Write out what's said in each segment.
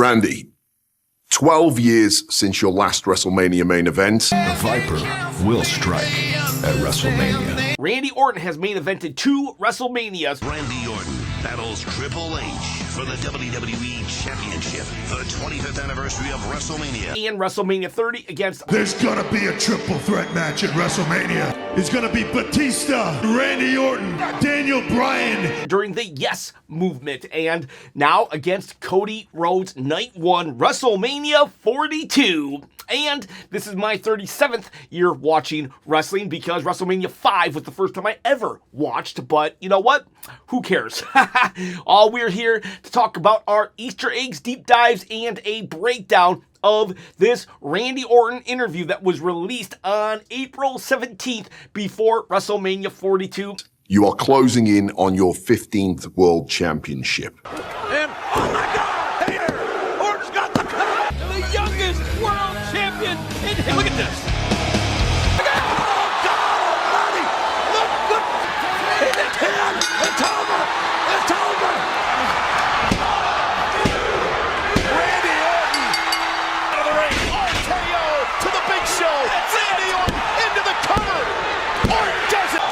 Randy, 12 years since your last WrestleMania main event. The Viper will strike at WrestleMania. Randy Orton has main evented 2 WrestleManias. Randy Orton battles Triple H for the WWE Championship for the 25th anniversary of WrestleMania. And WrestleMania 30 against... There's gonna be a triple threat match at WrestleMania. It's gonna be Batista, Randy Orton, Daniel Bryan. During the Yes Movement. And now against Cody Rhodes, Night 1, WrestleMania 42. And this is my 37th year watching wrestling because WrestleMania 5 was the first time I ever watched. But you know what? Who cares? All we're here to talk about are Easter eggs, deep dives, and a breakdown of this Randy Orton interview that was released on April 17th before WrestleMania 42. You are closing in on your 15th World Championship. And, oh my God! Hey there! Orton's got the cup! The youngest world champion in history! Look at this! Look at, oh God almighty! Look! It's him! It's over! It's over! Randy Orton out of the ring. RKO to the big show. Randy Orton into the cover. Orton does it.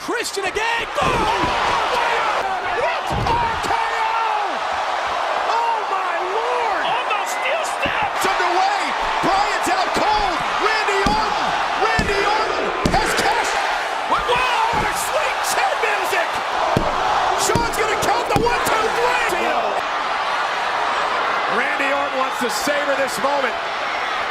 Christian again! Boom! RKO! Oh my Lord! On the steel steps! Underway! Bryant's out cold! Randy Orton has cashed! Wow! What a sweet chin music! Sean's gonna count the 1, 2, 3! Randy Orton wants to savor this moment.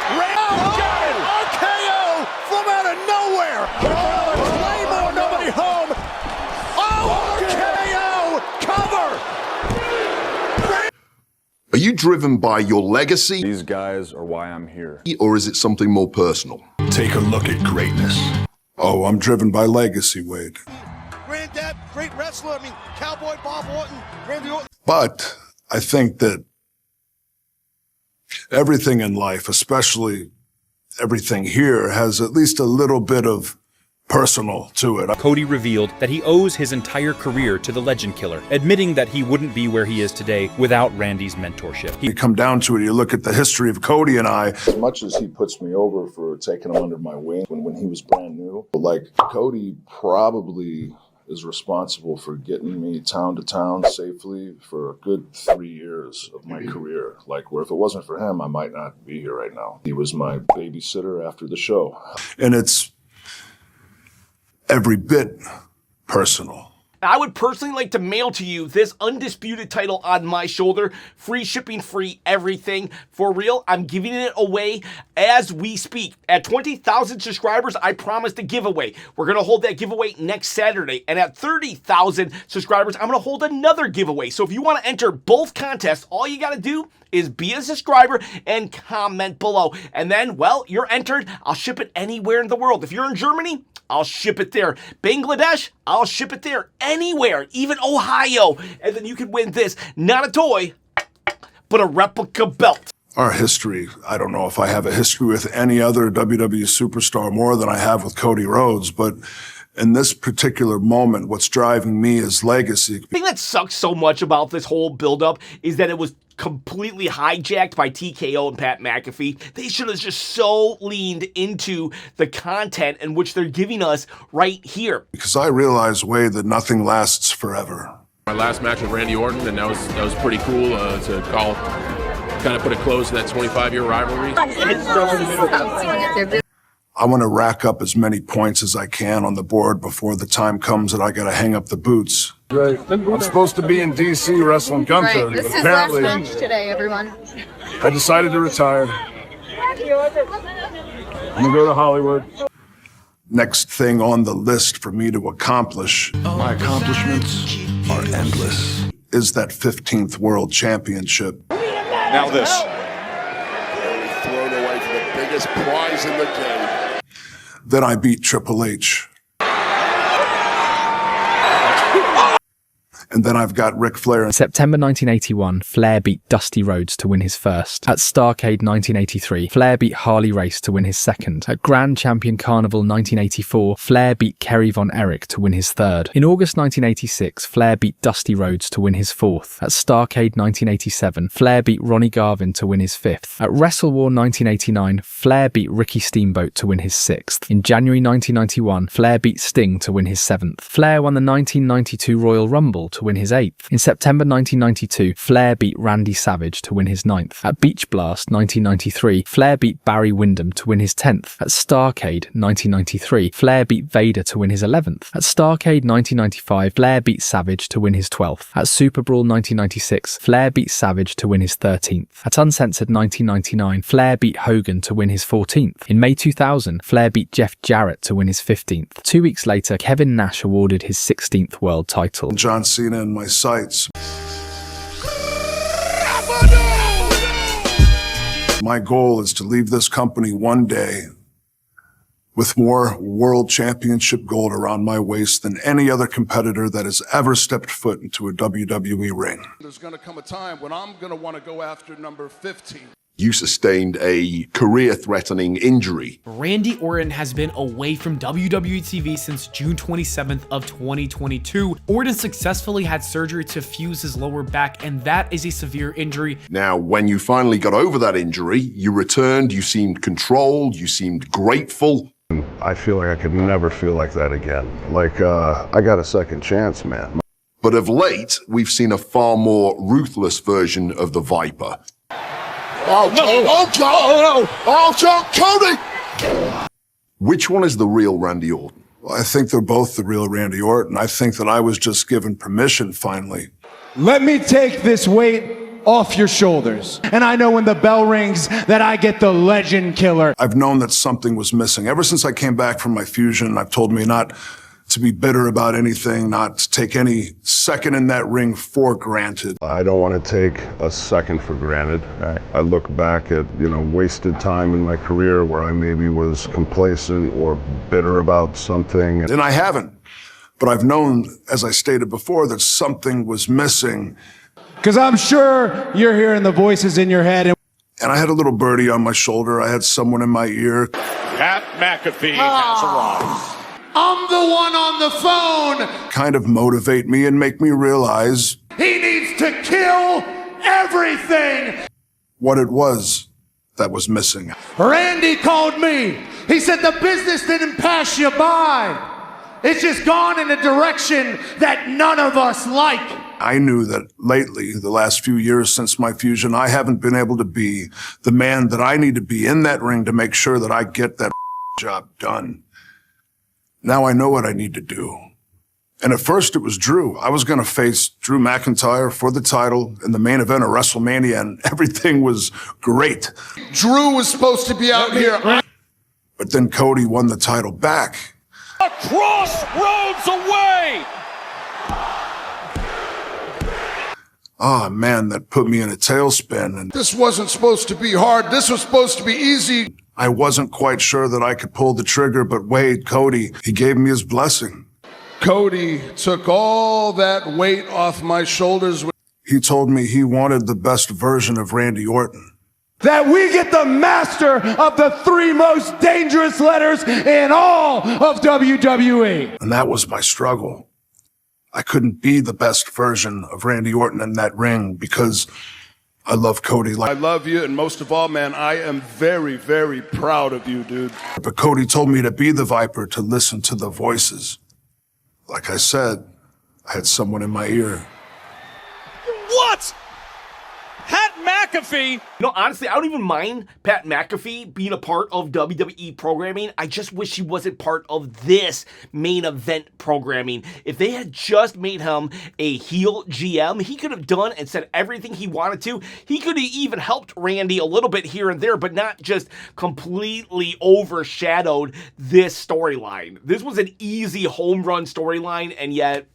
Got it! RKO from out of nowhere! Claymore, nobody home! Oh, RKO! Cover! Are you driven by your legacy? These guys are why I'm here. Or is it something more personal? Take a look at greatness. Oh, I'm driven by legacy, Wade. Granddad, great wrestler. I mean, Cowboy Bob Orton, Randy Orton. But I think that everything in life, especially everything here, has at least a little bit of personal to it. Cody revealed that he owes his entire career to the Legend Killer, admitting that he wouldn't be where he is today without Randy's mentorship. You come down to it, you look at the history of Cody and I. As much as he puts me over for taking him under my wing when he was brand new, like Cody probably is responsible for getting me town to town safely for a good 3 years of my career. Like, where if it wasn't for him, I might not be here right now. He was my babysitter after the show. And it's every bit personal. I would personally like to mail to you this undisputed title on my shoulder. Free shipping, free everything. For real, I'm giving it away as we speak. At 20,000 subscribers, I promised a giveaway. We're going to hold that giveaway next Saturday. And at 30,000 subscribers, I'm going to hold another giveaway. So if you want to enter both contests, all you got to do is be a subscriber and comment below. And then, well, you're entered. I'll ship it anywhere in the world. If you're in Germany, I'll ship it there. Bangladesh, I'll ship it there. Anywhere, even Ohio. And then you can win this. Not a toy, but a replica belt. Our history, I don't know if I have a history with any other WWE superstar more than I have with Cody Rhodes, but in this particular moment, what's driving me is legacy. The thing that sucks so much about this whole buildup is that it was completely hijacked by TKO and Pat McAfee. They should have just so leaned into the content in which they're giving us right here. Because I realize, Wade, that nothing lasts forever. My last match with Randy Orton, and that was pretty cool to call, kind of put a close to that 25-year rivalry. I want to rack up as many points as I can on the board before the time comes that I got to hang up the boots. Right. I'm supposed to be in D.C. wrestling Gunther. Right, this is Apparently, last match today, everyone. I decided to retire. I'm going to go to Hollywood. Next thing on the list for me to accomplish, My accomplishments are endless. is that 15th World Championship. Now this. Thrown away for the biggest prize in the game. Then I beat Triple H. And then I've got Ric Flair. In September 1981, Flair beat Dusty Rhodes to win his first. At Starrcade 1983, Flair beat Harley Race to win his second. At Grand Champion Carnival 1984, Flair beat Kerry Von Erich to win his third. In August 1986, Flair beat Dusty Rhodes to win his fourth. At Starrcade 1987, Flair beat Ronnie Garvin to win his fifth. At Wrestle War 1989, Flair beat Ricky Steamboat to win his sixth. In January 1991, Flair beat Sting to win his seventh. Flair won the 1992 Royal Rumble to win his eighth. In September 1992, Flair beat Randy Savage to win his ninth. At Beach Blast 1993, Flair beat Barry Windham to win his 10th. At Starrcade 1993, Flair beat Vader to win his 11th. At Starrcade 1995, Flair beat Savage to win his 12th. At Super Brawl 1996, Flair beat Savage to win his 13th. At Uncensored 1999, Flair beat Hogan to win his 14th. In May 2000, Flair beat Jeff Jarrett to win his 15th. 2 weeks later, Kevin Nash awarded his 16th world title. John Cena in my sights. My goal is to leave this company one day with more world championship gold around my waist than any other competitor that has ever stepped foot into a WWE ring. There's going to come a time when I'm going to want to go after number 15. You sustained a career-threatening injury. Randy Orton has been away from WWE TV since June 27th of 2022. Orton successfully had surgery to fuse his lower back, and that is a severe injury. Now, when you finally got over that injury, you returned, you seemed controlled, you seemed grateful. I feel like I could never feel like that again. Like, I got a second chance, man. But of late, we've seen a far more ruthless version of the Viper. Cody! Which one is the real Randy Orton? Well, I think they're both the real Randy Orton. I think that I was just given permission finally. Let me take this weight off your shoulders. And I know when the bell rings that I get the legend killer. I've known that something was missing. Ever since I came back from my fusion, I've told me not to be bitter about anything, not to take any second in that ring for granted. I don't want to take a second for granted. Right. I look back at, wasted time in my career where I maybe was complacent or bitter about something. And I haven't. But I've known, as I stated before, that something was missing. Because I'm sure you're hearing the voices in your head. And I had a little birdie on my shoulder. I had someone in my ear. Pat McAfee has arrived. I'm the one on the phone. Kind of motivate me and make me realize He needs to kill everything. What it was that was missing. Randy called me. He said the business didn't pass you by. It's just gone in a direction that none of us like. I knew that lately, the last few years since my fusion, I haven't been able to be the man that I need to be in that ring to make sure that I get that job done. Now I know what I need to do. And at first it was Drew. I was going to face Drew McIntyre for the title in the main event of WrestleMania, and everything was great. Drew was supposed to be out here. But then Cody won the title back. A crossroads away. Oh man, that put me in a tailspin. And This wasn't supposed to be hard. This was supposed to be easy. I wasn't quite sure that I could pull the trigger, but Wade, Cody, he gave me his blessing. Cody took all that weight off my shoulders. He told me he wanted the best version of Randy Orton. That we get the master of the 3 most dangerous letters in all of WWE. And that was my struggle. I couldn't be the best version of Randy Orton in that ring because I love Cody. I love you, and most of all, man, I am very, very proud of you, dude. But Cody told me to be the Viper, to listen to the voices. Like I said, I had someone in my ear. What? Pat McAfee? Honestly, I don't even mind Pat McAfee being a part of WWE programming. I just wish he wasn't part of this main event programming. If they had just made him a heel GM, he could have done and said everything he wanted to. He could have even helped Randy a little bit here and there, but not just completely overshadowed this storyline. This was an easy home run storyline, and yet...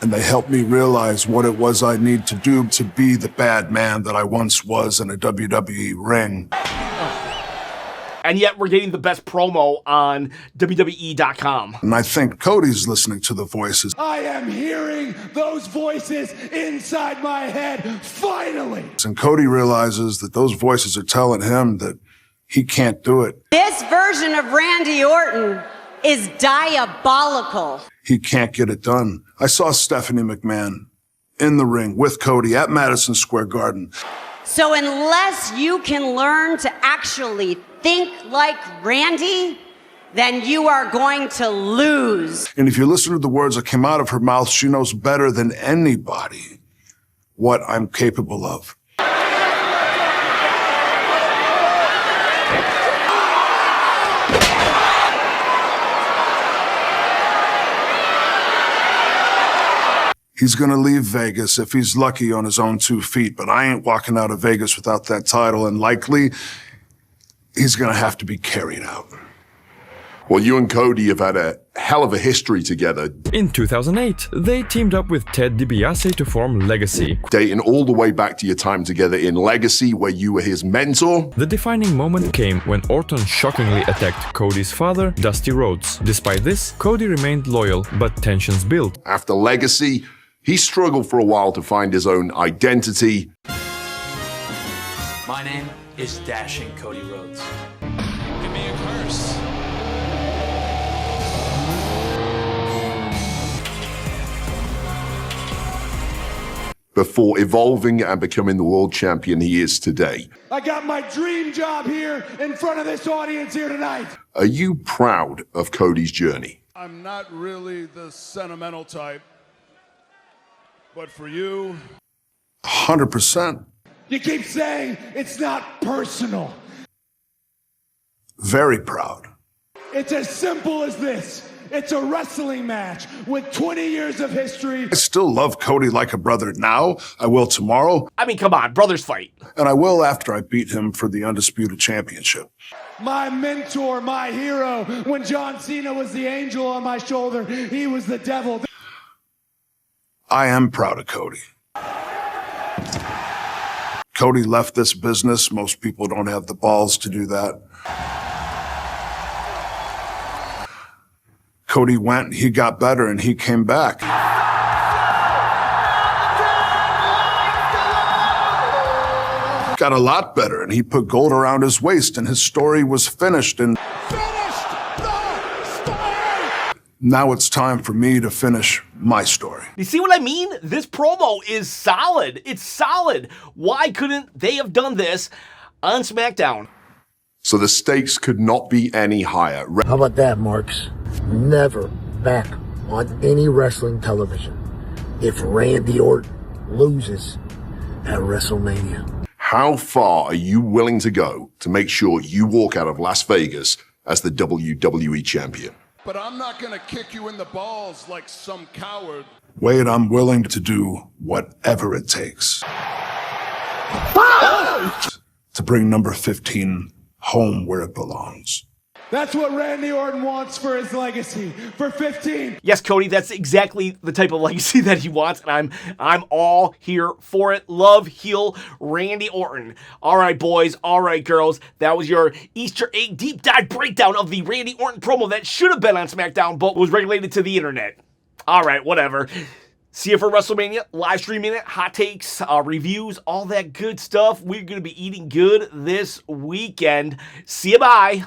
And they helped me realize what it was I need to do to be the bad man that I once was in a WWE ring. And yet we're getting the best promo on WWE.com. And I think Cody's listening to the voices. I am hearing those voices inside my head, finally. And Cody realizes that those voices are telling him that he can't do it. This version of Randy Orton is diabolical. He can't get it done. I saw Stephanie McMahon in the ring with Cody at Madison Square Garden. So unless you can learn to actually think like Randy, then you are going to lose. And if you listen to the words that came out of her mouth, she knows better than anybody what I'm capable of. He's going to leave Vegas if he's lucky on his own 2 feet, but I ain't walking out of Vegas without that title, and likely he's going to have to be carried out. Well, you and Cody have had a hell of a history together. In 2008, they teamed up with Ted DiBiase to form Legacy. Dating all the way back to your time together in Legacy, where you were his mentor. The defining moment came when Orton shockingly attacked Cody's father, Dusty Rhodes. Despite this, Cody remained loyal, but tensions built. After Legacy, he struggled for a while to find his own identity. My name is Dashing Cody Rhodes. Give me a curse. Before evolving and becoming the world champion he is today. I got my dream job here in front of this audience here tonight. Are you proud of Cody's journey? I'm not really the sentimental type, but for you, 100%. You keep saying it's not personal. Very proud. It's as simple as this. It's a wrestling match with 20 years of history. I still love Cody like a brother now. I will tomorrow. I mean, come on, brothers fight. And I will after I beat him for the Undisputed Championship. My mentor, my hero. When John Cena was the angel on my shoulder, he was the devil. I am proud of Cody. Cody left this business. Most people don't have the balls to do that. Cody went, he got better, and he came back. Got a lot better, and he put gold around his waist, and his story was finished. And now it's time for me to finish my story. You see what I mean? This promo is solid. It's solid. Why couldn't they have done this on SmackDown? So the stakes could not be any higher. How about that, Marks? Never back on any wrestling television if Randy Orton loses at WrestleMania. How far are you willing to go to make sure you walk out of Las Vegas as the WWE champion? But I'm not going to kick you in the balls like some coward. Wade, I'm willing to do whatever it takes to bring number 15 home where it belongs. That's what Randy Orton wants for his legacy, for 15. Yes, Cody, that's exactly the type of legacy that he wants, and I'm all here for it. Love, heel, Randy Orton. All right, boys. All right, girls. That was your Easter egg deep dive breakdown of the Randy Orton promo that should have been on SmackDown, but was regulated to the internet. All right, whatever. See you for WrestleMania, live streaming it, hot takes, reviews, all that good stuff. We're going to be eating good this weekend. See you, bye.